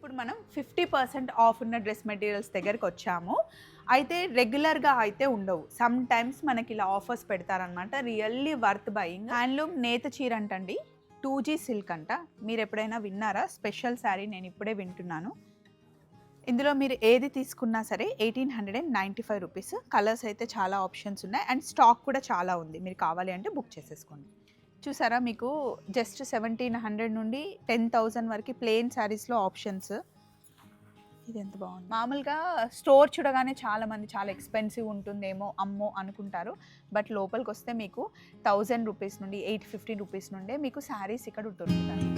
ఇప్పుడు మనం 50% ఆఫ్ ఉన్న డ్రెస్ మెటీరియల్స్ దగ్గరికి వచ్చాము. అయితే రెగ్యులర్‌గా అయితే ఉండవు. సమ్ టైమ్స్ మనకి ఇలా ఆఫర్స్ పెడతారనమాట. Really worth buying. హ్యాండ్లూమ్ నేత చీర అంటండి. 2G సిల్క్ అంట. మీరు ఎప్పుడైనా విన్నారా? స్పెషల్ శారీ నేను ఇప్పుడే వింటున్నాను. ఇందులో మీరు ఏది తీసుకున్నా సరే 1895 రూపీస్. కలర్స్ అయితే చాలా ఆప్షన్స్ ఉన్నాయి అండ్ స్టాక్ కూడా చాలా ఉంది. మీరు కావాలి అంటే బుక్ చేసేసుకోండి. చూసారా మీకు జస్ట్ 1700 నుండి 10,000 వరకు ప్లెయిన్ శారీస్లో ఆప్షన్స్. ఇది ఎంత బాగుంది. మామూలుగా స్టోర్ చూడగానే చాలా ఎక్స్పెన్సివ్ ఉంటుందేమో అమ్మో అనుకుంటారు. బట్ లోపలికి వస్తే మీకు 1000 రూపీస్ నుండి 850 రూపీస్ నుండే మీకు శారీస్ ఇక్కడ దొరుకుతాయి.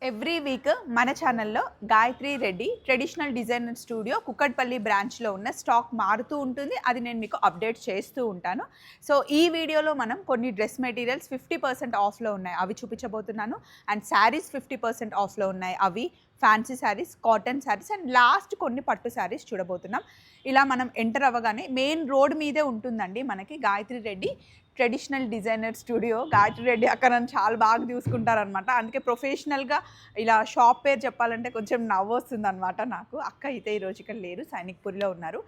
ఎవ్రీ వీక్ మన ఛానల్లో Gayatri Reddy traditional designer studio Kukatpally బ్రాంచ్లో ఉన్న స్టాక్ మారుతూ ఉంటుంది. అది నేను మీకు అప్డేట్ చేస్తూ ఉంటాను. సో ఈ వీడియోలో మనం కొన్ని డ్రెస్ మెటీరియల్స్ 50% ఆఫ్లో ఉన్నాయి, అవి చూపించబోతున్నాను. అండ్ శారీస్ 50% ఆఫ్లో ఉన్నాయి, అవి fancy saris, cotton saris and last కొన్ని పట్టు శారీస్ చూడబోతున్నాం. ఇలా మనం ఎంటర్ అవ్వగానే మెయిన్ రోడ్ మీదే ఉంటుందండి మనకి Gayatri Reddy traditional designer studio. Gayatri Reddy అక్కడ నన్ను చాలా బాగా చూసుకుంటారనమాట. అందుకే ప్రొఫెషనల్గా ఇలా షాప్ పేరు చెప్పాలంటే కొంచెం నవ్వు వస్తుంది అనమాట నాకు. అక్క అయితే ఈరోజు ఇక్కడ లేరు, సైనిక్పూర్లో ఉన్నారు.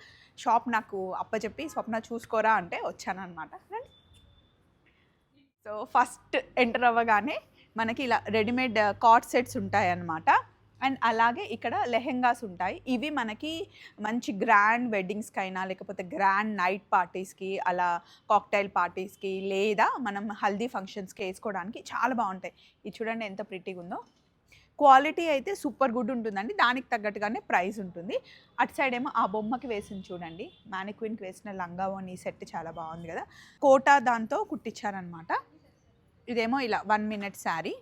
షాప్ నాకు అప్పచెప్పి స్వప్న చూసుకోరా అంటే వచ్చానమాట. సో ఫస్ట్ ఎంటర్ అవ్వగానే మనకి ఇలా రెడీమేడ్ కాట్ సెట్స్ ఉంటాయన్నమాట. అండ్ అలాగే ఇక్కడ లెహెంగాస్ ఉంటాయి. ఇవి మనకి మంచి గ్రాండ్ వెడ్డింగ్స్కి అయినా లేకపోతే గ్రాండ్ నైట్ పార్టీస్కి, అలా కాక్టైల్ పార్టీస్కి, లేదా మనం హల్దీ ఫంక్షన్స్కి వేసుకోవడానికి చాలా బాగుంటాయి. ఇది చూడండి ఎంత ప్రిటీగా ఉందో. క్వాలిటీ అయితే సూపర్ గుడ్ ఉంటుందండి. దానికి తగ్గట్టుగానే ప్రైస్ ఉంటుంది. అటు సైడ్ ఏమో ఆ బొమ్మకి వేసింది చూడండి, మ్యానిక్విన్కి వేసిన లంగా ఓని సెట్ చాలా బాగుంది కదా. కోటా దాంతో కుట్టించారనమాట. ఇదేమో ఇలా 1 మినిట్ శారీ.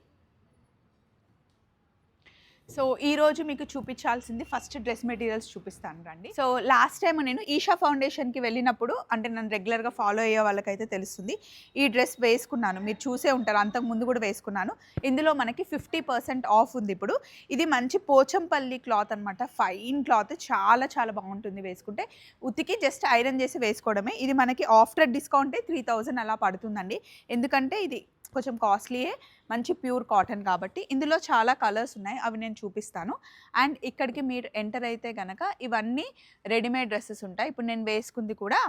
సో ఈరోజు మీకు చూపించాల్సింది ఫస్ట్ డ్రెస్ మెటీరియల్స్ చూపిస్తాను రండి. సో లాస్ట్ టైం నేను ఈషా ఫౌండేషన్కి వెళ్ళినప్పుడు, అంటే నన్ను రెగ్యులర్గా ఫాలో అయ్యే వాళ్ళకైతే తెలుస్తుంది, ఈ డ్రెస్ వేసుకున్నాను. మీరు చూసే ఉంటారు, అంతకుముందు కూడా వేసుకున్నాను. ఇందులో మనకి 50% ఆఫ్ ఉంది ఇప్పుడు. ఇది మంచి పోచంపల్లి క్లాత్ అనమాట, ఫైన్ క్లాత్, చాలా బాగుంటుంది వేసుకుంటే. ఉతికి జస్ట్ ఐరన్ చేసి వేసుకోవడమే. ఇది మనకి ఆఫ్టర్ డిస్కౌంటే 3000 అలా పడుతుందండి. ఎందుకంటే ఇది కొంచెం కాస్ట్లీయే, మంచి ప్యూర్ కాటన్ కాబట్టి. ఇందులో చాలా కలర్స్ ఉన్నాయి, అవి నేను చూపిస్తాను. అండ్ ఇక్కడికి మీరు ఎంటర్ అయితే కనుక ఇవన్నీ రెడీమేడ్ డ్రెస్సెస్ ఉంటాయి. ఇప్పుడు నేను వేసుకుంది కూడా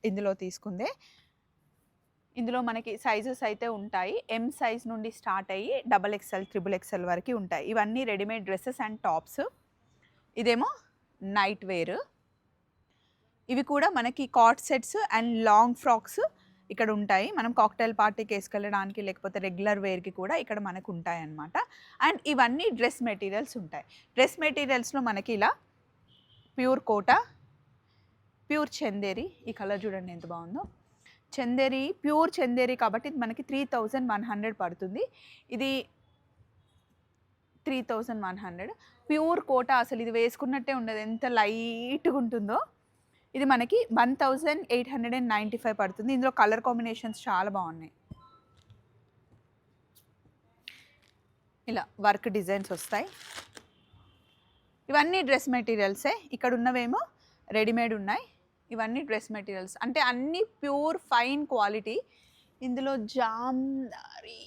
ఇందులో తీసుకుందే. ఇందులో మనకి సైజెస్ అయితే ఉంటాయి. M సైజ్ నుండి స్టార్ట్ అయ్యి XXL, XXL వరకు ఉంటాయి. ఇవన్నీ రెడీమేడ్ డ్రెస్సెస్ అండ్ టాప్స్. ఇదేమో నైట్ వేర్. ఇవి కూడా మనకి cot sets and long frocks ఇక్కడ ఉంటాయి. మనం కాక్టైల్ పార్టీకి వేసుకెళ్ళడానికి లేకపోతే రెగ్యులర్ వేర్కి కూడా ఇక్కడ మనకు ఉంటాయి అన్నమాట. అండ్ ఇవన్నీ డ్రెస్ మెటీరియల్స్ ఉంటాయి. డ్రెస్ మెటీరియల్స్లో మనకి ఇలా ప్యూర్ కోటా, ప్యూర్ చందేరి. ఈ కలర్ చూడండి ఎంత బాగుందో. చందేరి, ప్యూర్ చందేరి కాబట్టి ఇది మనకి 3100 పడుతుంది. ఇది 3100. ప్యూర్ కోటా అసలు ఇది వేసుకున్నట్టే ఉండదు, ఎంత లైట్గా ఉంటుందో. ఇది మనకి 1895 పడుతుంది. ఇందులో కలర్ కాంబినేషన్స్ చాలా బాగున్నాయి. ఇలా వర్క్ డిజైన్స్ వస్తాయి. ఇవన్నీ డ్రెస్ మెటీరియల్సే. ఇక్కడ ఉన్నవేమో రెడీమేడ్ ఉన్నాయి. ఇవన్నీ డ్రెస్ మెటీరియల్స్, అంటే అన్నీ ప్యూర్ ఫైన్ క్వాలిటీ. ఇందులో జామ్దారీ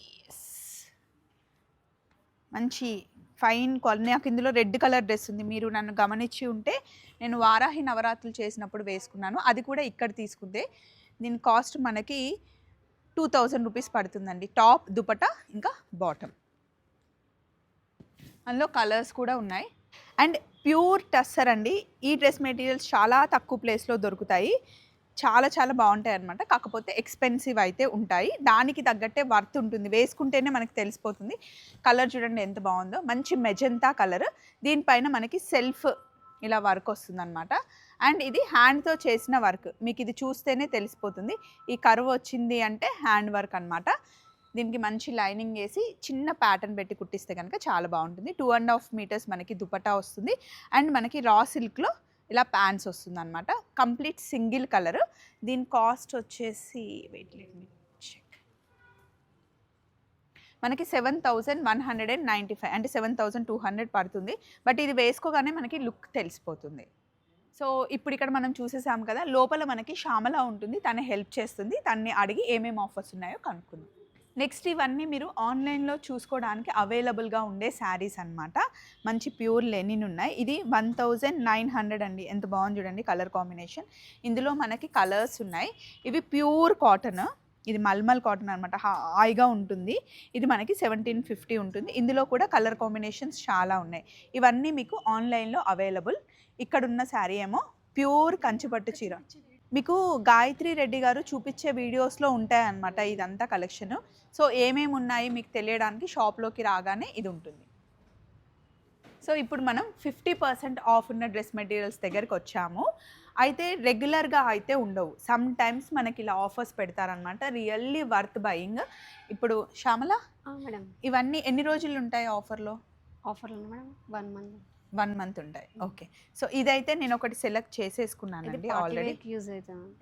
మంచి ఫైన్ క్వాలిటీ. నాకు ఇందులో రెడ్ కలర్ డ్రెస్ ఉంది, మీరు నన్ను గమనించి ఉంటే నేను వారాహి నవరాత్రులు చేసినప్పుడు వేసుకున్నాను, అది కూడా ఇక్కడ తీసుకుందే. దీని కాస్ట్ మనకి 2000 రూపీస్ పడుతుందండి. టాప్, దుపట్టా ఇంకా బాటమ్. అందులో కలర్స్ కూడా ఉన్నాయి. అండ్ ప్యూర్ టస్సర్ అండి. ఈ డ్రెస్ మెటీరియల్స్ చాలా తక్కువ ప్లేస్లో దొరుకుతాయి, చాలా బాగుంటాయి అనమాట. కాకపోతే ఎక్స్పెన్సివ్ అయితే ఉంటాయి, దానికి తగ్గట్టే వర్త్ ఉంటుంది. వేసుకుంటేనే మనకి తెలిసిపోతుంది. కలర్ చూడండి ఎంత బాగుందో, మంచి మెజంతా కలర్. దీనిపైన మనకి సెల్ఫ్ ఇలా వర్క్ వస్తుంది అనమాట. అండ్ ఇది హ్యాండ్తో చేసిన వర్క్, మీకు ఇది చూస్తేనే తెలిసిపోతుంది. ఈ కర్వ్ వచ్చింది అంటే హ్యాండ్ వర్క్ అనమాట. దీనికి మంచి లైనింగ్ వేసి చిన్న ప్యాటర్న్ పెట్టి కుట్టిస్తే కనుక చాలా బాగుంటుంది. 2.5 మీటర్స్ మనకి దుపట్టా వస్తుంది. అండ్ మనకి రా సిల్క్లో ఇలా ప్యాంట్స్ వస్తుంది అనమాట. Complete single colour. దీని కాస్ట్ వచ్చేసి వెయిట్ లెట్ మీ చెక్, మనకి 7,195 అంటే 7,200 పడుతుంది. బట్ ఇది వేసుకోగానే మనకి లుక్ తెలిసిపోతుంది. సో ఇప్పుడు ఇక్కడ మనం చూసేసాం కదా, లోపల మనకి శ్యామల ఉంటుంది, తను హెల్ప్ చేస్తుంది. తన్ని అడిగి ఏమేమి ఆఫర్స్ ఉన్నాయో కనుక్కుందాం. నెక్స్ట్ ఇవన్నీ మీరు ఆన్లైన్లో చూసుకోవడానికి అవైలబుల్గా ఉండే శారీస్ అనమాట. మంచి ప్యూర్ లెనిన్ ఉన్నాయి. ఇది 1,900 అండి. ఎంత బాగుంది చూడండి కలర్ కాంబినేషన్. ఇందులో మనకి కలర్స్ ఉన్నాయి. ఇవి ప్యూర్ కాటన్, ఇది మల్మల్ కాటన్ అనమాట, హాయిగా ఉంటుంది. ఇది మనకి 1,750 ఉంటుంది. ఇందులో కూడా కలర్ కాంబినేషన్స్ చాలా ఉన్నాయి. ఇవన్నీ మీకు ఆన్లైన్లో అవైలబుల్. ఇక్కడున్న శారీ ఏమో ప్యూర్ కంచిపట్టు చీర. మీకు గాయత్రి రెడ్డి గారు చూపించే వీడియోస్లో ఉంటాయన్నమాట ఇదంతా కలెక్షన్. సో ఏమేమి ఉన్నాయి మీకు తెలియడానికి షాప్లోకి రాగానే ఇది ఉంటుంది. సో ఇప్పుడు మనం 50% ఆఫ్ ఉన్న డ్రెస్ మెటీరియల్స్ దగ్గరికి వచ్చాము. అయితే రెగ్యులర్గా అయితే ఉండవు, సమ్ టైమ్స్ మనకి ఇలా ఆఫర్స్ పెడతారనమాట. Really worth buying. ఇప్పుడు శ్యామల మేడం, ఇవన్నీ ఎన్ని రోజులు ఉంటాయి ఆఫర్లో? ఆఫర్లు మేడం 1 మంత్ ఉంటాయి. ఓకే. సో ఇదైతే నేను ఒకటి సెలెక్ట్ చేసేసుకున్నానండి ఆల్రెడీ.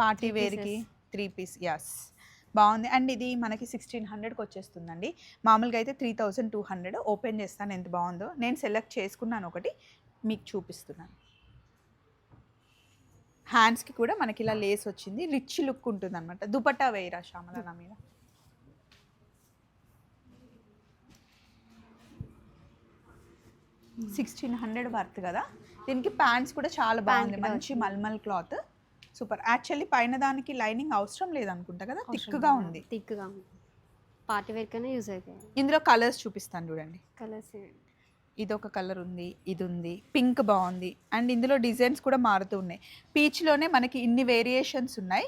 పార్టీ వేర్కి 3 పీస్. యస్, బాగుంది. అండ్ ఇది మనకి 1,600కి వచ్చేస్తుందండి. మామూలుగా అయితే 3,200. ఓపెన్ చేస్తాను ఎంత బాగుందో. నేను సెలెక్ట్ చేసుకున్నాను ఒకటి, మీకు చూపిస్తున్నాను. హ్యాండ్స్కి కూడా మనకి ఇలా లేస్ వచ్చింది, రిచ్ లుక్ ఉంటుంది అనమాట. దుపట్టా వేయరా శ్యామల నా మీద? $1,600 వర్త్ కదా. దీనికి ప్యాంట్స్ కూడా చాలా బాగుంది, మంచి మల్మల్ క్లాత్, సూపర్. యాక్చువల్లీ పైన దానికి లైనింగ్ అవసరం లేదనుకుంటా కదా, థిక్గా ఉంది. పార్టీ వేర్ కన్నా యూజ్ అవుతాయి. ఇందులో కలర్స్ చూపిస్తాను చూడండి. కలర్స్ ఇది ఒక కలర్ ఉంది, ఇది ఉంది, పింక్ బాగుంది. అండ్ ఇందులో డిజైన్స్ కూడా మారుతూ ఉన్నాయి. పీచ్లోనే మనకి ఇన్ని వేరియేషన్స్ ఉన్నాయి.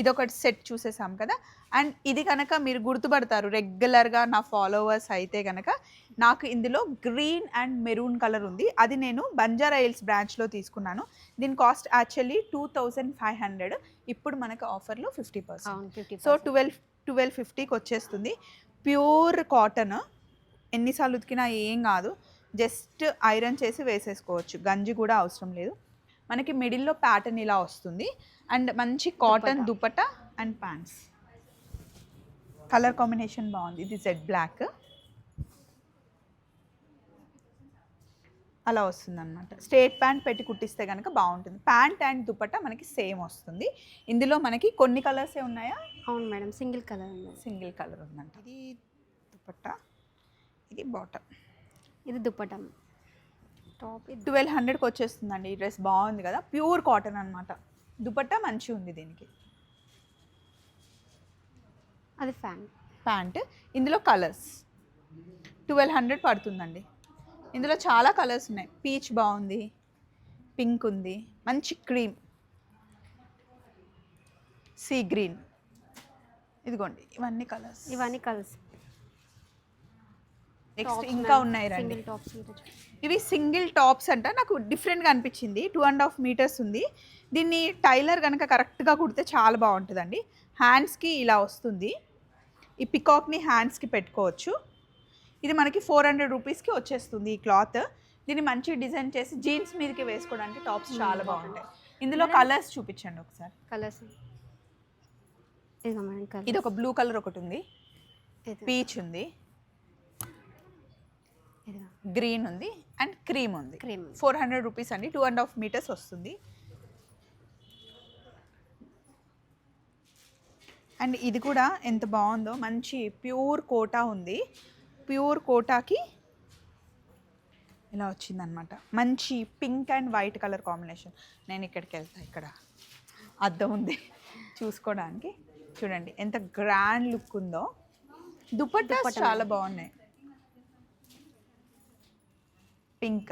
ఇదొకటి సెట్ చూసేసాం కదా. అండ్ ఇది కనుక మీరు గుర్తుపడతారు రెగ్యులర్గా నా ఫాలోవర్స్ అయితే కనుక, నాకు ఇందులో గ్రీన్ అండ్ మెరూన్ కలర్ ఉంది. అది నేను బంజారా హిల్స్ బ్రాంచ్లో తీసుకున్నాను. దీని కాస్ట్ యాక్చువల్లీ 2,500. ఇప్పుడు మనకు ఆఫర్లో 50%. సో 1250కి వచ్చేస్తుంది. ప్యూర్ కాటన్, ఎన్నిసార్లు ఉతికినా ఏం కాదు, జస్ట్ ఐరన్ చేసి వేసేసుకోవచ్చు. గంజి కూడా అవసరం లేదు. మనకి మిడిల్లో ప్యాటర్న్ ఇలా వస్తుంది. అండ్ మంచి cotton dupatta and pants. Colour combination బాగుంది. ఇది జెడ్ బ్లాక్ అలా వస్తుంది అనమాట. స్ట్రేట్ ప్యాంట్ పెట్టి కుట్టిస్తే కనుక బాగుంటుంది. ప్యాంట్ అండ్ దుపట్టా మనకి సేమ్ వస్తుంది. ఇందులో మనకి కొన్ని కలర్సే ఉన్నాయా? అవును మేడం, సింగిల్ కలర్ ఉంది. సింగిల్ కలర్ ఉందంట. ఇది దుపట్టా, ఇది బాటమ్, ఇది దుపట్టా. టాప్ 1,200కి వచ్చేస్తుందండి. ఈ డ్రెస్ బాగుంది కదా, ప్యూర్ కాటన్ అనమాట. దుపట్టా మంచిగా ఉంది దీనికి. అది ప్యాంట్. ఇందులో కలర్స్ 1,200 పడుతుందండి. ఇందులో చాలా కలర్స్ ఉన్నాయి. పీచ్ బాగుంది, పింక్ ఉంది, మంచి క్రీమ్, సీ గ్రీన్. ఇదిగోండి ఇవన్నీ కలర్స్. నెక్స్ట్ ఇంకా ఉన్నాయి రండి. ఇవి సింగిల్ టాప్స్ అంట. నాకు డిఫరెంట్గా అనిపించింది. 2.5 మీటర్స్ ఉంది. దీన్ని టైలర్ కనుక కరెక్ట్గా కుడితే చాలా బాగుంటుందండి. హ్యాండ్స్కి ఇలా వస్తుంది. ఈ పికాక్ని హ్యాండ్స్కి పెట్టుకోవచ్చు. ఇది మనకి 400 రూపీస్కి వచ్చేస్తుంది ఈ క్లాత్. దీన్ని మంచి డిజైన్ చేసి జీన్స్ మీదకి వేసుకోవడానికి టాప్స్ చాలా బాగుంటాయి. ఇందులో కలర్స్ చూపించండి ఒకసారి. కలర్స్ ఇది ఒక బ్లూ కలర్ ఒకటి ఉంది, పీచ్ ఉంది, గ్రీన్ ఉంది అండ్ క్రీమ్ ఉంది. 400 రూపీస్ అండి. 2.5 మీటర్స్ వస్తుంది. అండ్ ఇది కూడా ఎంత బాగుందో, మంచి ప్యూర్ కోటా ఉంది. ప్యూర్ కోటాకి ఇలా వచ్చిందనమాట. మంచి pink and white colour combination. నేను ఇక్కడికి వెళ్తా, ఇక్కడ అద్దం ఉంది చూసుకోవడానికి. చూడండి ఎంత గ్రాండ్ లుక్ ఉందో. దుపట్టా చాలా బాగున్నాయి. పింక్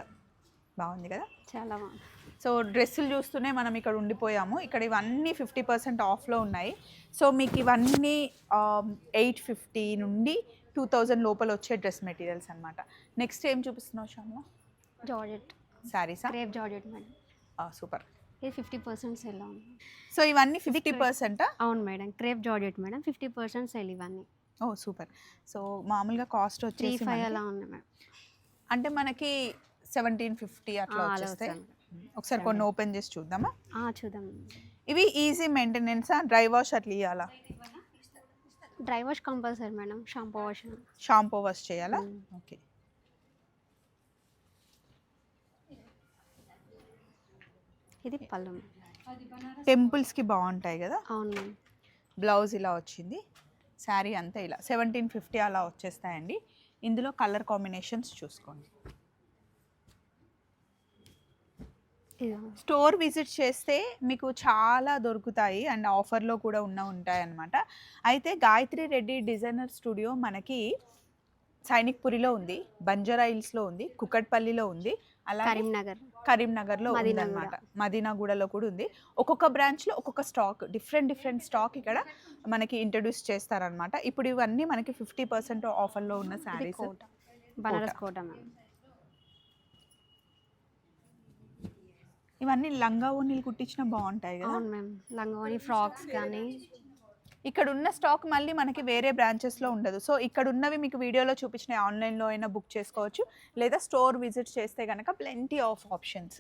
బాగుంది కదా, చాలా బాగుంది. సో డ్రెస్సులు చూస్తూనే మనం ఇక్కడ ఉండిపోయాము. ఇక్కడ ఇవన్నీ 50% ఆఫ్లో ఉన్నాయి. సో మీకు ఇవన్నీ 850 నుండి 2000 లోపల వచ్చే డ్రెస్ మెటీరియల్స్ అనమాట. నెక్స్ట్ ఏం చూపిస్తున్నావు శ్యామల? జార్జెట్ శారీసా? Crepe georgette madam. సూపర్. ఇది 50% సెల్ ఉంది. సో ఇవన్నీ 50%? అవును madam, crepe georgette madam, 50% sale ఇవన్నీ. Oh super. సో మామూలుగా కాస్ట్ వచ్చేసి 3,500 అలా ఉంది మేడం. అంటే మనకి 1750 అట్లా వచ్చేస్తాయి. ఒకసారి కొన్ని ఓపెన్ చేసి చూద్దామా? చూద్దాం. ఇవి ఈజీ మెయింటెనెన్సా? డ్రై వాష్ అట్లా ఇవ్వాలా? Dry wash compulsory madam, shampoo wash చేయాలా? ఓకే. ఇది పళ్ళు. టెంపుల్స్కి బాగుంటాయి కదా. అవును మ్యామ్. బ్లౌజ్ ఇలా వచ్చింది, శారీ అంతా ఇలా 1750 అలా వచ్చేస్తాయండి. ఇందులో కలర్ కాంబినేషన్స్ చూసుకోండి. స్టోర్ విజిట్ చేస్తే మీకు చాలా దొరుకుతాయి అండ్ ఆఫర్లో కూడా ఉంటాయి అన్నమాట. అయితే గాయత్రి రెడ్డి డిజైనర్ స్టూడియో మనకి సైనిక్పురిలో ఉంది, బంజారా హిల్స్లో ఉంది, కుకట్పల్లిలో ఉంది, అలాగే కరీంనగర్లో ఉందన్నమాట. మదీనాగూడలో కూడా ఉంది. ఒక్కొక్క బ్రాంచ్లో ఒక్కొక్క స్టాక్, డిఫరెంట్ స్టాక్ ఇక్కడ మనకి ఇంట్రడ్యూస్ చేస్తారనమాట. ఇప్పుడు ఇవన్నీ మనకి 50% ఆఫర్లో ఉన్న శారీస్. బనారస్ కోట మ్యామ్. ఇవన్నీ లంగా ఓణీలు కుట్టించిన బాగుంటాయి కదా. అవును మ్యామ్, లంగా ఓణీ ఫ్రాక్స్ కానీ. ఇక్కడ ఉన్న స్టాక్ మళ్ళీ మనకి వేరే బ్రాంచెస్లో ఉండదు. సో ఇక్కడ ఉన్నవి మీకు వీడియోలో చూపించిన ఆన్లైన్లో అయినా బుక్ చేసుకోవచ్చు, లేదా స్టోర్ విజిట్ చేస్తే కనుక ప్లెంటీ ఆఫ్ ఆప్షన్స్.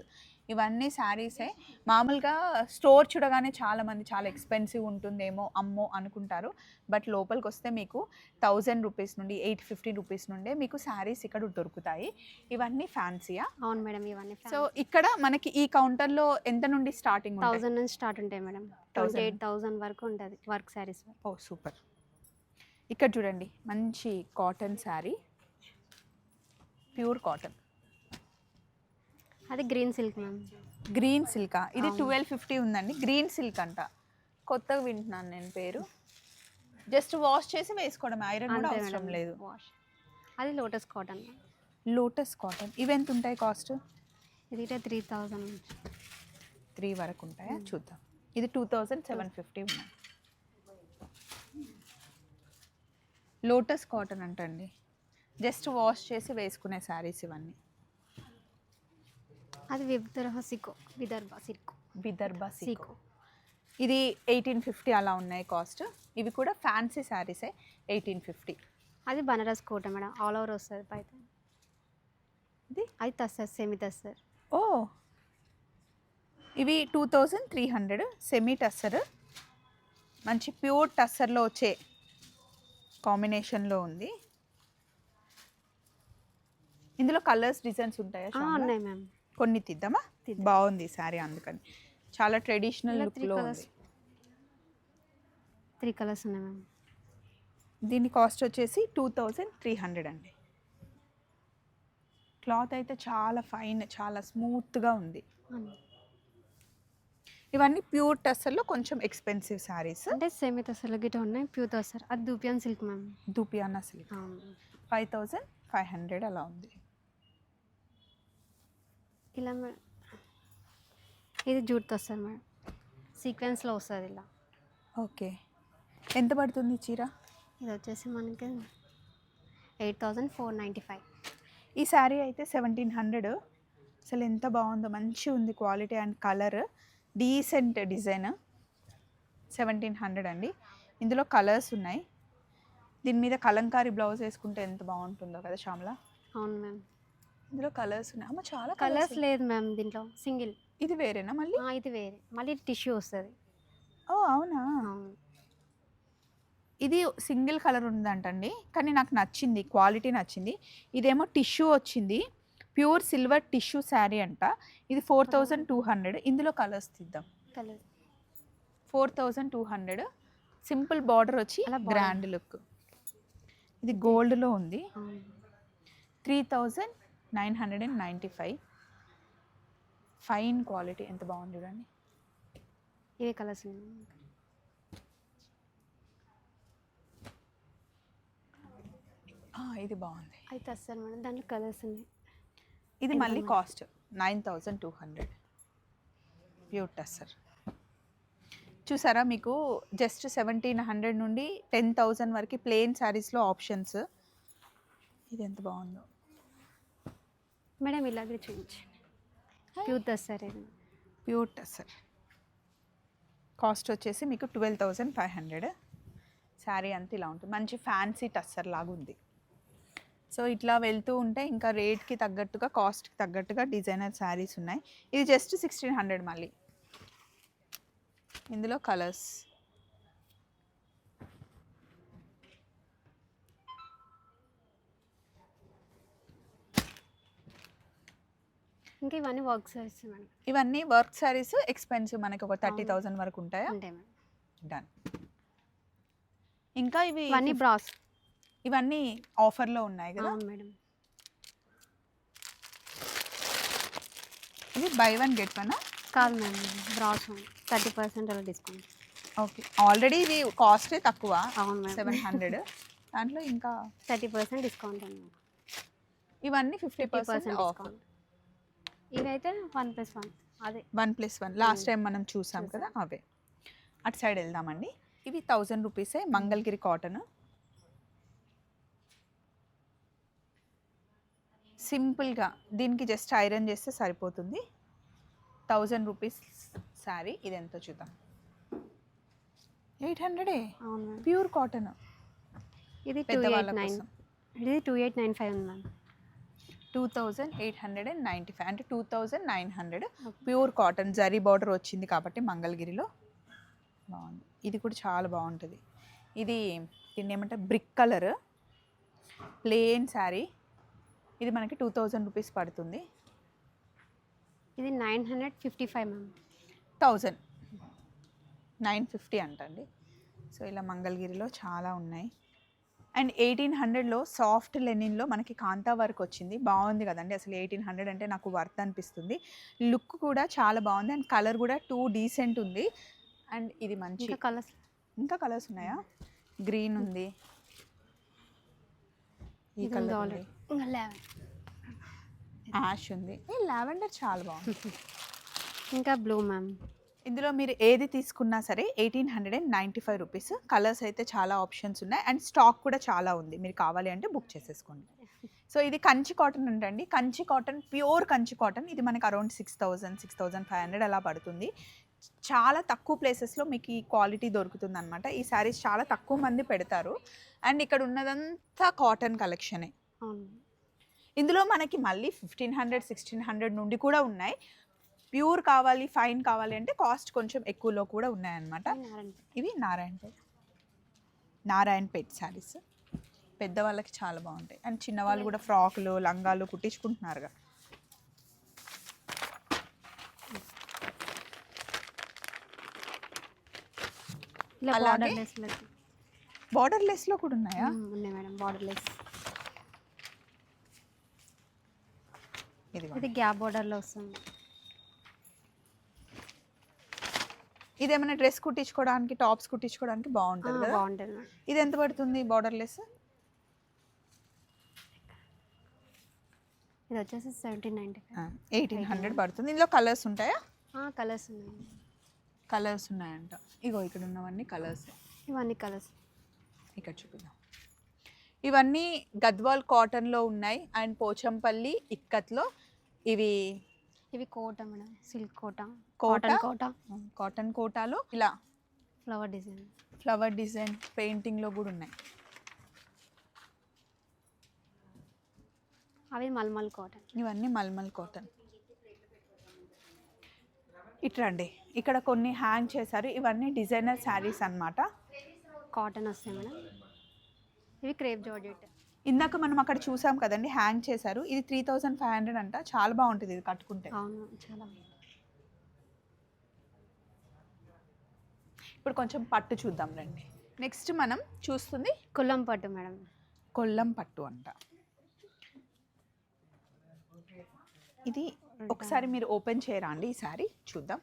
ఇవన్నీ శారీసే. మామూలుగా స్టోర్ చూడగానే చాలామంది చాలా ఎక్స్పెన్సివ్ ఉంటుందేమో అమ్మో అనుకుంటారు. బట్ లోపలికి వస్తే మీకు 1000 రూపీస్ నుండి 850 రూపీస్ నుండే మీకు శారీస్ ఇక్కడ దొరుకుతాయి. ఇవన్నీ ఫ్యాన్సీయా? అవును మేడం, ఇవన్నీ. సో ఇక్కడ మనకి ఈ కౌంటర్లో ఎంత నుండి స్టార్టింగ్? 1000 నుంచి స్టార్ట్ ఉంటాయి మేడం. 28,000 వరకు ఉంటుంది వర్క్ శారీస్. ఓ సూపర్. ఇక్కడ చూడండి, మంచి కాటన్ శారీ, ప్యూర్ కాటన్. అది గ్రీన్ సిల్క్ మ్యామ్. గ్రీన్ సిల్కా? ఇది 1250 ఉందండి. గ్రీన్ సిల్క్ అంట, కొత్తగా వింటున్నాను నేను పేరు. జస్ట్ వాష్ చేసి వేసుకోవడం, ఐరన్ కూడా అవసరం లేదు. అది లోటస్ కాటన్. Lotus cotton. ఇవి ఎంత ఉంటాయి కాస్ట్? ఇది 3000. 3 వరకు ఉంటాయా? చూద్దాం. ఇది 2750 ఉన్నాయి. లోటస్ కాటన్ అంటండి, జస్ట్ వాష్ చేసి వేసుకునే శారీస్ ఇవన్నీ. అది విదర్భ సికో. ఇది 1850 అలా ఉన్నాయి కాస్ట్. ఇవి కూడా ఫ్యాన్సీ శారీసే, 1850. అది బనారస్ కోట మేడం, ఆల్ ఓవర్ వస్తుంది పైన. అది తస్సర్, సెమీ తస్సర్. ఓ, ఇవి 2300 సెమీ టస్సర్. మంచి ప్యూర్ టస్సర్లో వచ్చే కాంబినేషన్లో ఉంది. ఇందులో కలర్స్ డిజైన్స్ ఉంటాయా? ఉన్నాయి మ్యామ్. కొన్ని తీద్దామా? బాగుంది శారీ, అందుకని చాలా ట్రెడిషనల్ లుక్లో ఉంది. 3 కలర్స్ ఉన్నాయి మ్యామ్. దీని కాస్ట్ వచ్చేసి 2300 అండి. క్లాత్ అయితే చాలా ఫైన్, చాలా స్మూత్గా ఉంది. ఇవన్నీ ప్యూర్ టస్సర్లో కొంచెం ఎక్స్పెన్సివ్ శారీస్. అంటే సెమీ తస్సర్లో గిట్ట ఉన్నాయి, ప్యూర్ తస్సర్. అది దూపియానా సిల్క్ మ్యామ్. దూపియానా సిల్క్ 5500 అలా ఉంది. ఇలా మేడం, ఇది జూట్ తస్సర్ మేడం, సీక్వెన్స్లో వస్తుంది ఇలా. ఓకే, ఎంత పడుతుంది చీర? ఇది వచ్చేసి మనకి 8495. ఈ శారీ అయితే 1700. అసలు ఎంత బాగుందో, మంచిగా ఉంది quality and colour, decent design. 1700 అండి. ఇందులో కలర్స్ ఉన్నాయి. దీని మీద కలంకారీ బ్లౌజ్ వేసుకుంటే ఎంత బాగుంటుందో కదా శ్యామల. అవును మ్యామ్. ఇందులో కలర్స్ ఉన్నాయి. అమ్మ చాలా కలర్స్ లేదు మ్యామ్ దీంట్లో, సింగిల్. ఇది వేరేనా మళ్ళీ? ఇది వేరే, మళ్ళీ టిష్యూ వస్తుంది. ఓ అవునా? ఇది సింగిల్ కలర్ ఉందంటండి, కానీ నాకు నచ్చింది, క్వాలిటీ నచ్చింది. ఇదేమో టిష్యూ వచ్చింది, ప్యూర్ సిల్వర్ టిష్యూ శారీ అంట. ఇది 4200. ఇందులో కలర్స్ తీద్దాం. 4200. సింపుల్ బార్డర్ వచ్చి గ్రాండ్ లుక్. ఇది గోల్డ్లో ఉంది. 3995. ఫైన్ క్వాలిటీ, ఎంత బాగుంది చూడండి. ఇవే కలర్స్. ఇది బాగుంది. అయితే వస్తారు మేడం, దాంట్లో కలర్స్ ఉన్నాయి. ఇది మళ్ళీ కాస్ట్ 9200. ప్యూర్ టస్సర్. చూసారా, మీకు జస్ట్ 1700 నుండి 10,000 వరకు ప్లెయిన్ శారీస్లో ఆప్షన్స్. ఇది ఎంత బాగుందో మేడం, ఇలాగే చూపించండి. Pure tussar. Pure tussar cost వచ్చేసి మీకు 12,500. శారీ అంతా ఇలా ఉంటుంది, మంచి ఫ్యాన్సీ టస్సర్ లాగా ఉంది. సో ఇట్లా వెళ్తూ ఉంటే ఇంకా రేట్కి తగ్గట్టుగా కాస్ట్కి తగ్గట్టుగా డిజైనర్ శారీస్ ఉన్నాయి. ఇది జస్ట్ 1600 మళ్ళీ. ఇందులో కలర్స్ ఇంకా ఇవన్నీ వర్క్ సారీస్ మేడం. ఇవన్నీ వర్క్ శారీస్ ఎక్స్పెన్సివ్, మనకి ఒక 30,000 వరకు ఉంటాయా? ఉంటాయి మేడం. డన్. ఇంకా ఇవన్నీ బ్రాస్. ఇవన్నీ ఆఫర్లో ఉన్నాయి కదా? అవును మేడం. ఇది బై వన్ గెట్ వన్ కాదు మేడం, బ్రాస్ 30% అలా డిస్కౌంట్. ఓకే, ఆల్రెడీ ఇది కాస్టే తక్కువ. అవును మేడం. 700 దాంట్లో ఇంకా 30% డిస్కౌంట్ అండి. ఇవన్నీ 50% ఆఫ్. డిస్కౌంట్. ఇవైతే 1+1 అదే 1+1 లాస్ట్ టైం మనం చూసాం కదా అవే. అటు సైడ్ వెళ్దామండి. ఇవి 1000 రూపీసే, మంగళగిరి కాటన్. సింపుల్గా దీనికి జస్ట్ ఐరన్ చేస్తే సరిపోతుంది. 1000 రూపీస్ శారీ. ఇది ఎంతో చూద్దాం. 800. అవును మేడం. Pure cotton. ఇది పెద్దవాళ్ళ 2895. కోసం. ఇది 2895 ఉంది మ్యామ్. 2895 అంటే 2900. ప్యూర్ కాటన్ జరీ బార్డర్ వచ్చింది కాబట్టి మంగళగిరిలో బాగుంది. ఇది కూడా చాలా బాగుంటుంది. ఇది దీన్ని ఏమంటారు, బ్రిక్ కలర్ ప్లెయిన్ శారీ. ఇది మనకి 2000 రూపీస్ పడుతుంది. ఇది 955 మ్యామ్. 950 అంటండి. సో ఇలా మంగళగిరిలో చాలా ఉన్నాయి. అండ్ 1800లో సాఫ్ట్ లెనిన్లో మనకి కాంతా వర్క్ వచ్చింది. బాగుంది కదండి, అసలు 1800 అంటే నాకు వర్త్ అనిపిస్తుంది. లుక్ కూడా చాలా బాగుంది అండ్ కలర్ కూడా డీసెంట్ ఉంది. అండ్ ఇది మంచి ఇంకా కలర్స్ ఉన్నాయా? గ్రీన్ ఉంది, ఈ కలర్ ఉంది, యాష్ ఉంది, లావెండర్ చాలా బాగుంది. ఇంకా బ్లూ మ్యామ్. ఇందులో మీరు ఏది తీసుకున్నా సరే 1895 రూపీస్. కలర్స్ అయితే చాలా ఆప్షన్స్ ఉన్నాయి అండ్ స్టాక్ కూడా చాలా ఉంది. మీరు కావాలి అంటే బుక్ చేసేసుకోండి. సో ఇది కంచి కాటన్ అంటండి. Kanchi cotton, pure Kanchi cotton. ఇది మనకి అరౌండ్ 6000, 6500 అలా పడుతుంది. చాలా తక్కువ ప్లేసెస్లో మీకు ఈ క్వాలిటీ దొరుకుతుంది అనమాట. ఈ శారీస్ చాలా తక్కువ మంది పెడతారు. అండ్ ఇక్కడ ఉన్నదంతా కాటన్ కలెక్షనే. ఇందులో మనకి మళ్ళీ 1500, 1600 నుండి కూడా ఉన్నాయి. ప్యూర్ కావాలి, ఫైన్ కావాలి అంటే కాస్ట్ కొంచెం ఎక్కువలో కూడా ఉన్నాయన్నమాట. ఇవి నారాయణపేట్ శారీస్. పెద్దవాళ్ళకి చాలా బాగుంటాయి అండ్ చిన్నవాళ్ళు కూడా ఫ్రాకులు, లంగాలు కుట్టించుకుంటున్నారుగా. బార్డర్లెస్లో కూడా ఉన్నాయా? ఉన్నాయి మేడం బార్డర్లెస్. ఇది గ్యాప్ బార్డర్లో వస్తుంది. ఇదేమైనా డ్రెస్ కుట్టించుకోవడానికి, టాప్స్ కుట్టించుకోవడానికి బాగుంటుంది కదా? బాగుంటుంది. ఇది ఎంత పడుతుంది బార్డర్లెస్? ఇది వచ్చేసి 1795. 1800 పడుతుంది. ఇందులో కలర్స్ ఉంటాయా? కలర్స్ ఉన్నాయి. కలర్స్ ఉన్నాయంట. ఇగో ఇక్కడ ఉన్నవన్నీ కలర్స్. ఇవన్నీ కలర్స్ ఇక్కడ చూపిద్దాం. ఇవన్నీ గద్వాల్ కాటన్లో ఉన్నాయి అండ్ పోచంపల్లి ఇక్కత్లో. ఇవి కోట మేడం, సిల్క్ కోట, కాటన్ కోటాలో ఇలా ఫ్లవర్ డిజైన్ పెయింటింగ్లో కూడా ఉన్నాయి. అవి మల్మల్ కాటన్. ఇవన్నీ మల్మల్ కాటన్. ఇట్రండి, ఇక్కడ కొన్ని హ్యాంగ్ చేశారు. ఇవన్నీ డిజైనర్ శారీస్ అన్నమాట. కాటన్ వస్తాయి మేడం. ఇవి క్రేప్ జార్జెట్. ఇందాక మనం అక్కడ చూసాం కదండి, హ్యాంగ్ చేశారు. ఇది 3500 అంట. చాలా బాగుంటుంది ఇది కట్టుకుంటే. అవును, చాలా. ఇప్పుడు కొంచెం పట్టు చూద్దాం రండి. నెక్స్ట్ మనం చూస్తుంది కొల్లం పట్టు మేడం. కొల్లం పట్టు అంట. ఇది ఒకసారి మీరు ఓపెన్ చేయరా అండి ఈ శారీ చూద్దాం.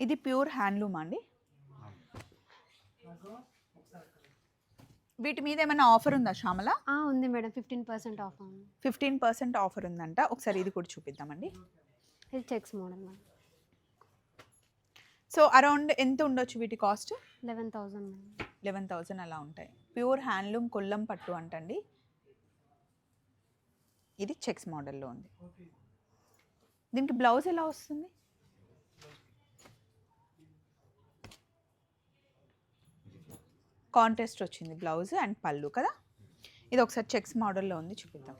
ఇది ప్యూర్ హ్యాండ్లూమ్ అండి. వీటి మీద ఏమైనా ఆఫర్ ఉందా శ్యామల? ఉంది మేడం, 15% ఆఫ్. 15% ఆఫర్ ఉందంట. ఒకసారి ఇది కూడా చూపిద్దామండి. ఇది checks model madam. So around ఎంత ఉండొచ్చు వీటి కాస్ట్? 11,000 మేడం. 11,000 అలా ఉంటాయి. ప్యూర్ హ్యాండ్లూమ్ కొల్లం పట్టు అంటండి. ఇది చెక్స్ మోడల్లో ఉంది. దీనికి బ్లౌజ్ ఎలా వస్తుంది? కాంట్రాస్ట్ వచ్చింది బ్లౌజ్ అండ్ పళ్ళు కదా. ఇది ఒకసారి చెక్స్ మోడల్లో ఉంది, చూపిద్దాం.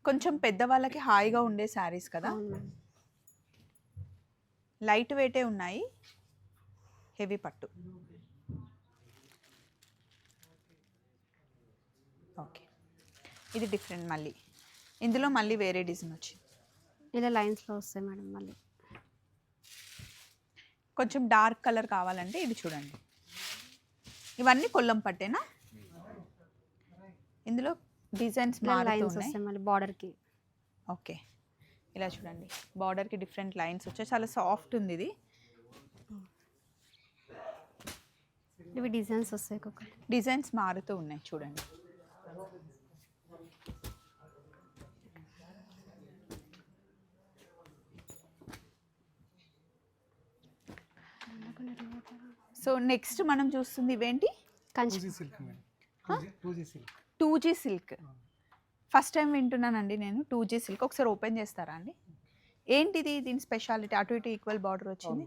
కొంచెం పెద్దవాళ్ళకి హాయిగా ఉండే శారీస్ కదా. అవును మేడం. లైట్ వెయిటే ఉన్నాయి, హెవీ పట్టు. ఓకే, ఇది డిఫరెంట్. మళ్ళీ ఇందులో మళ్ళీ వేరే డిజైన్ వచ్చింది. ఇలా లైన్స్లో వస్తాయి మేడం. మళ్ళీ కొంచెం డార్క్ కలర్ కావాలంటే ఇది చూడండి. ఇవన్నీ కొల్లం పట్టేనా? ఇందులో డిజైన్స్ ఇలా లైన్స్ మారుతున్నాయి. వస్తాయి మళ్ళీ బార్డర్కి. ఓకే, ఇలా చూడండి, బార్డర్కి డిఫరెంట్ లైన్స్ వచ్చాయి. చాలా సాఫ్ట్ ఉంది ఇది. ఇవి డిజైన్స్ వస్తాయి ఒక్కొక్కటి. డిజైన్స్ మారుతూ ఉన్నాయి చూడండి. సో నెక్స్ట్ మనం చూస్తుంది ఇవేంటి? Kanchi 2G silk. First time వింటున్నానండి నేను 2G సిల్క్. ఒకసారి ఓపెన్ చేస్తారా అండి? ఏంటిది, దీని స్పెషాలిటీ? అటు ఇటు ఈక్వల్ బార్డర్ వచ్చింది.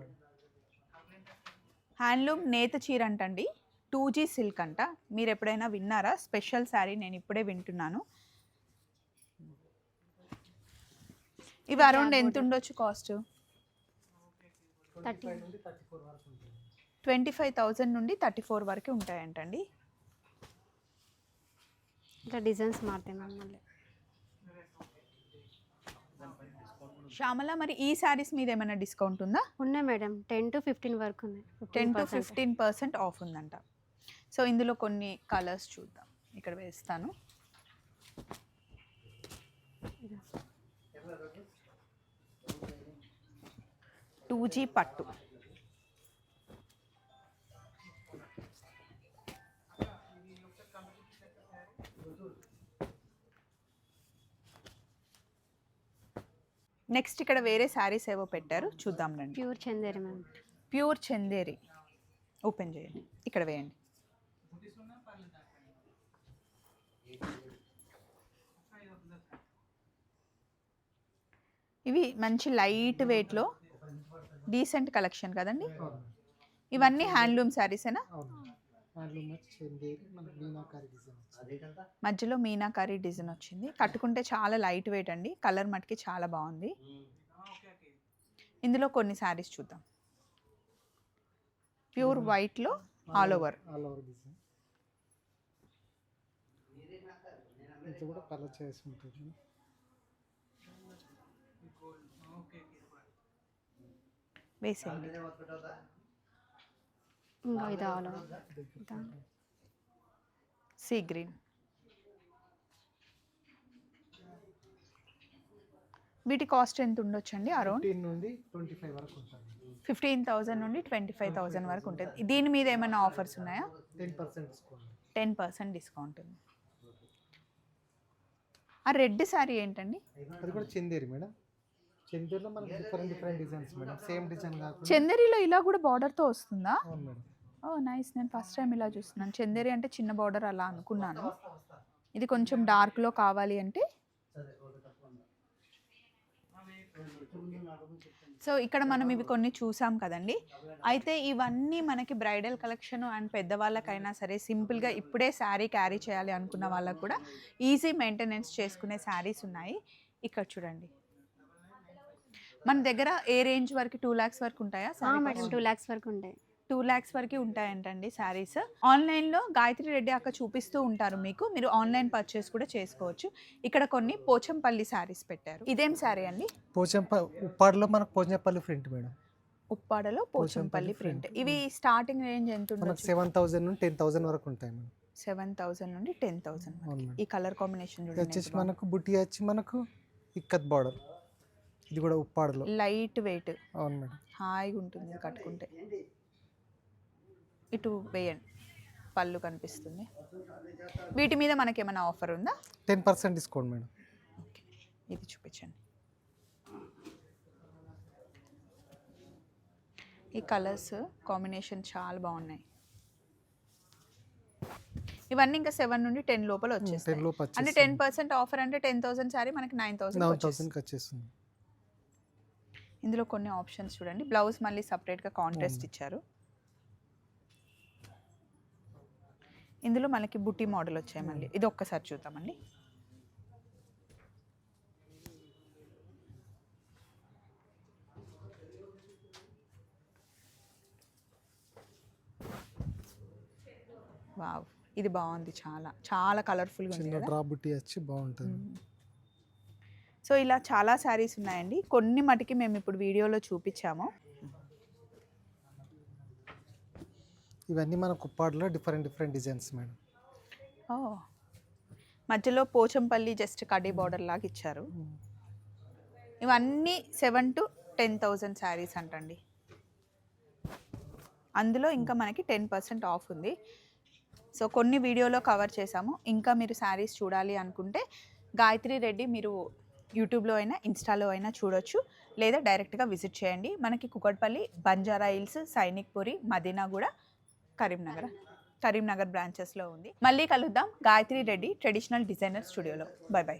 హ్యాండ్లూమ్ నేత చీర అంటండి, 2G సిల్క్ అంట. మీరు ఎప్పుడైనా విన్నారా? స్పెషల్ శారీ, నేను ఇప్పుడే వింటున్నాను. ఇవి అరౌండ్ ఎంత ఉండొచ్చు కాస్ట్? 25,000 నుండి 34 వరకు ఉంటాయంటండి. ఇట్లా డిజైన్స్ మారుతాయి మ్యామ్. మళ్ళీ శ్యామల, మరి ఈ శారీస్ మీద ఏమైనా డిస్కౌంట్ ఉందా? ఉన్నాయి మేడం, 10 to 15 వరకు ఉన్నాయి. 10 to 15% ఆఫ్ ఉందంట. సో ఇందులో కొన్ని కలర్స్ చూద్దాం, ఇక్కడ వేస్తాను. టూ జీ పట్టు. నెక్స్ట్ ఇక్కడ వేరే శారీస్ ఏవో పెట్టారు, చూద్దాం రండి. Pure Chanderi ma'am. Pure Chanderi. Open చేయండి, ఇక్కడ వేయండి. ఇవి మంచి లైట్ వెయిట్లో డీసెంట్ కలెక్షన్ కదండి. ఇవన్నీ హ్యాండ్లూమ్ శారీసేనా? మధ్యలో మీనాకారి డిజైన్ వచ్చింది. కట్టుకుంటే చాలా లైట్ వెయిట్ అండి, కలర్ మటుకి చాలా బాగుంది. ఇందులో కొన్ని శారీస్ చూద్దాం. ప్యూర్ వైట్లో ఆల్ ఓవర్. వేసేయండి. ఇంకా ఇది ఆల్ సీ గ్రీన్. వీటి కాస్ట్ ఎంత ఉండొచ్చండి? అరౌండ్ 15,000 నుండి 25,000 వరకు ఉంటుంది. దీని మీద ఏమైనా ఆఫర్స్ ఉన్నాయా? 10% డిస్కౌంట్ ఉంది. ఆ రెడ్ శారీ ఏంటండి? అది కూడా చందేరి మేడం. చందేరిలో మనకి different designs madam. Same design కాకుండా చందేరిలో ఇలా కూడా బార్డర్తో వస్తుందా? అవును మేడం. ఓ నైస్, నేను ఫస్ట్ టైం ఇలా చూస్తున్నాను. చందేరి అంటే చిన్న బార్డర్ అలా అనుకున్నాను. ఇది కొంచెం డార్క్లో కావాలి అంటే. సో ఇక్కడ మనం ఇవి కొన్ని చూసాం కదండి. అయితే ఇవన్నీ మనకి బ్రైడల్ కలెక్షన్ అండ్ పెద్దవాళ్ళకైనా సరే సింపుల్గా ఇప్పుడే శారీ క్యారీ చేయాలి అనుకున్న వాళ్ళకు కూడా ఈజీ మెయింటెనెన్స్ చేసుకునే శారీస్ ఉన్నాయి. ఇక్కడ చూడండి, మన దగ్గర ఏ రేంజ్ వరకు 2 lakhs వరకు ఉంటాయా? మేడం 2 lakhs వరకు ఉంటాయి. 2 lakhs వరకు ఉంటాయంటండి శారీస్. ఆన్లైన్లో గాయత్రి రెడ్డి అక్క చూపిస్తూ ఉంటారు మీకు, మీరు ఆన్లైన్ పర్చేస్ కూడా చేసుకోవచ్చు. ఇక్కడ కొన్ని పోచంపల్లి శారీస్ పెట్టారు. ఇదేం శారీ అండి? ఉప్పాడలో మనకు పోచంపల్లి ప్రింట్ మేడం. ఉప్పాడలో పోచంపల్లి ప్రింట్. ఇవి స్టార్టింగ్ రేంజ్ ఎంత మనకు 7,000 నుండి 10,000 వరకు ఉంటాయి మేడం. 7,000 నుండి 10,000. ఈ కలర్ కాంబినేషన్ వచ్చేసి మనకు బుట్టి వచ్చి మనకు ఇక్కత్ బార్డర్. ఇది కూడా ఉప్పాడలో లైట్ వెయిట్. అవును మేడం. హాయిగా ఉంటుంది కట్టుకుంటే. ఇటు వేయండి, పళ్ళు కనిపిస్తుంది. వీటి మీద మనకి ఏమైనా ఆఫర్ ఉందా? 10% డిస్కౌంట్ మేడం. ఓకే, ఇది చూపించండి. ఈ కలర్స్ కాంబినేషన్ చాలా బాగున్నాయి. ఇవన్నీ ఇంకా 7 నుండి 10 లోపల వచ్చేస్తాయి. అంటే 10% ఆఫర్ అంటే 10,000 శారీ మనకి 9,000 వచ్చేస్తుంది. ఇందులో కొన్ని ఆప్షన్స్ చూడండి. బ్లౌజ్ మళ్ళీ సపరేట్గా కాంట్రాస్ట్ ఇచ్చారు. ఇందులో మనకి బుట్టి మోడల్ వచ్చాయి మళ్ళీ. ఇది ఒక్కసారి చూద్దామండి. వావ్, ఇది బాగుంది, చాలా చాలా కలర్ఫుల్గా ఉంది చిన్న కదా. డ్రాప్ బుట్టి వచ్చి బాగుంటుంది. సో ఇలా చాలా శారీస్ ఉన్నాయండి. కొన్ని మటుకి మేము ఇప్పుడు వీడియోలో చూపించాము. ఇవన్నీ మన కుప్పాడులో డిఫరెంట్ డిఫరెంట్ డిజైన్స్ మేడం. ఓ, మధ్యలో పోచంపల్లి జస్ట్ కడ్డీ బార్డర్ లాగా ఇచ్చారు. ఇవన్నీ 7,000 to 10,000 శారీస్ అంటండి. అందులో ఇంకా మనకి 10% ఆఫ్ ఉంది. సో కొన్ని వీడియోలో కవర్ చేసాము. ఇంకా మీరు శారీస్ చూడాలి అనుకుంటే గాయత్రి రెడ్డి మీరు యూట్యూబ్లో అయినా ఇన్స్టాలో అయినా చూడొచ్చు, లేదా డైరెక్ట్గా విజిట్ చేయండి. మనకి కుకట్పల్లి, బంజారా హిల్స్, సైనిక్పురి, మదీనాగూడ, కరీంనగర్ బ్రాంచెస్లో ఉంది. మళ్ళీ కలుద్దాం గాయత్రి రెడ్డి ట్రెడిషనల్ డిజైనర్ స్టూడియోలో. By by.